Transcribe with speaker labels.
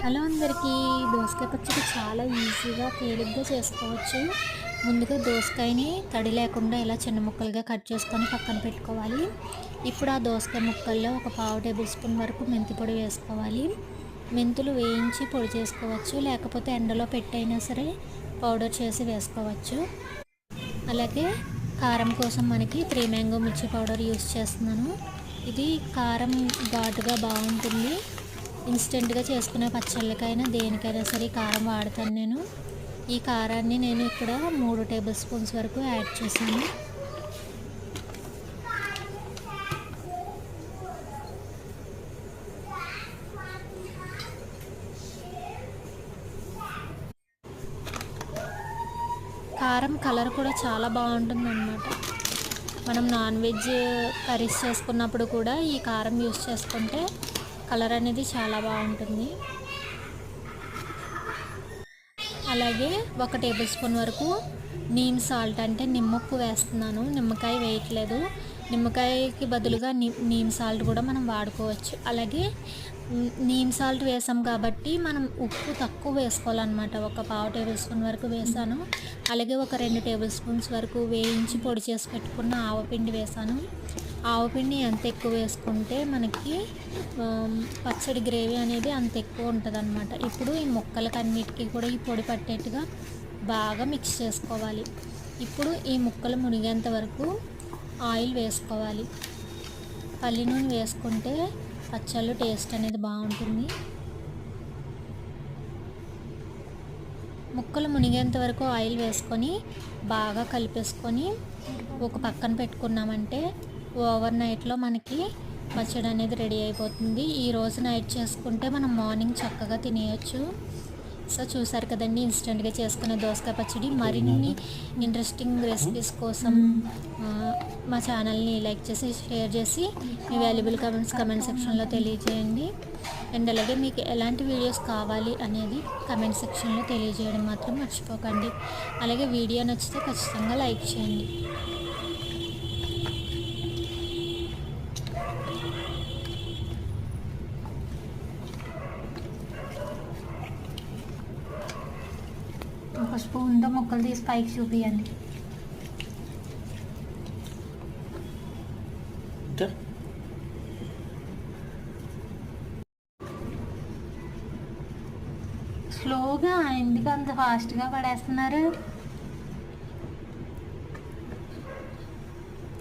Speaker 1: Hello అందరికీ. దోసకాయ పచ్చడి చాలా ఈజీగా తేలిగ్గా చేసుకోవచ్చు. ముందుగా దోసకాయని తడి లేకుండా ఇలా చిన్న ముక్కలుగా కట్ చేసుకొని పక్కన పెట్టుకోవాలి. ఇప్పుడు ఆ దోసకాయ ముక్కల్లో ఒక పావు టేబుల్ స్పూన్ వరకు మెంతి పొడి వేసుకోవాలి. మెంతులు వేయించి పొడి చేసుకోవచ్చు, లేకపోతే ఎండలో పెట్టైనా సరే పౌడర్ చేసి వేసుకోవచ్చు. అలాగే కారం కోసం మనకి 3 మ్యాంగో మిర్చి పౌడర్ యూస్ చేస్తున్నాను. ఇది కారం ఘాటుగా బాగుంటుంది. ఇన్స్టెంట్గా చేసుకునే పచ్చళ్ళకైనా దేనికైనా సరే కారం వాడతాను నేను. ఈ కారాన్ని నేను ఇక్కడ 3 టేబుల్ స్పూన్స్ వరకు యాడ్ చేశాను. కారం కలర్ కూడా చాలా బాగుంటుంది అన్నమాట. మనం నాన్ వెజ్ కర్రీస్ చేసుకున్నప్పుడు కూడా ఈ కారం యూస్ చేసుకుంటే కలర్ అనేది చాలా బాగుంటుంది. అలాగే 1 టేబుల్ స్పూన్ వరకు నీమ్ సాల్ట్ అంటే నిమ్మప్పు వేస్తున్నాను. నిమ్మకాయ వేయట్లేదు. నిమ్మకాయకి బదులుగా నీమ్ సాల్ట్ కూడా మనం వాడుకోవచ్చు. అలాగే నీమ్ సాల్ట్ వేసాం కాబట్టి మనం ఉప్పు తక్కువ వేసుకోవాలన్నమాట. ఒక పావు టేబుల్ స్పూన్ వరకు వేసాను. అలాగే ఒక 2 టేబుల్ స్పూన్స్ వరకు వేయించి పొడి చేసి పెట్టుకున్న ఆవపిండి వేసాను. ఆవపిండి ఎంత ఎక్కువ వేసుకుంటే మనకి పచ్చడి గ్రేవీ అనేది అంత ఎక్కువ ఉంటుంది అన్నమాట. ఇప్పుడు ఈ ముక్కలకి అన్నిటికీ కూడా ఈ పొడి పట్టేట్టుగా బాగా మిక్స్ చేసుకోవాలి. ఇప్పుడు ఈ ముక్కలు మునిగేంత వరకు ఆయిల్ వేసుకోవాలి. పల్లి నూనె వేసుకుంటే పచ్చళ్ళు టేస్ట్ అనేది బాగుంటుంది. ముక్కలు మునిగేంత వరకు ఆయిల్ వేసుకొని బాగా కలిపేసుకొని ఒక పక్కన పెట్టుకున్నామంటే ఓవర్ నైట్లో మనకి పచ్చడి అనేది రెడీ అయిపోతుంది. ఈరోజు నైట్ చేసుకుంటే మనం మార్నింగ్ చక్కగా తినేయచ్చు. సో చూసారు కదండి, ఇన్స్టెంట్గా చేసుకునే దోసకాయ పచ్చడి. మరిన్ని ఇంట్రెస్టింగ్ రెసిపీస్ కోసం మా ఛానల్ని లైక్ చేసి షేర్ చేసి మీ వాల్యుబుల్ కమెంట్ సెక్షన్లో తెలియజేయండి. అండ్ అలాగే మీకు ఎలాంటి వీడియోస్ కావాలి అనేది కమెంట్ సెక్షన్లో తెలియజేయడం మాత్రం మర్చిపోకండి. అలాగే వీడియో నచ్చితే ఖచ్చితంగా లైక్ చేయండి. ఒక స్పూన్తో ముక్కలు తీసి పైకి చూపియండి. స్లోగా, ఎందుకు అంత ఫాస్ట్గా పడేస్తున్నారు?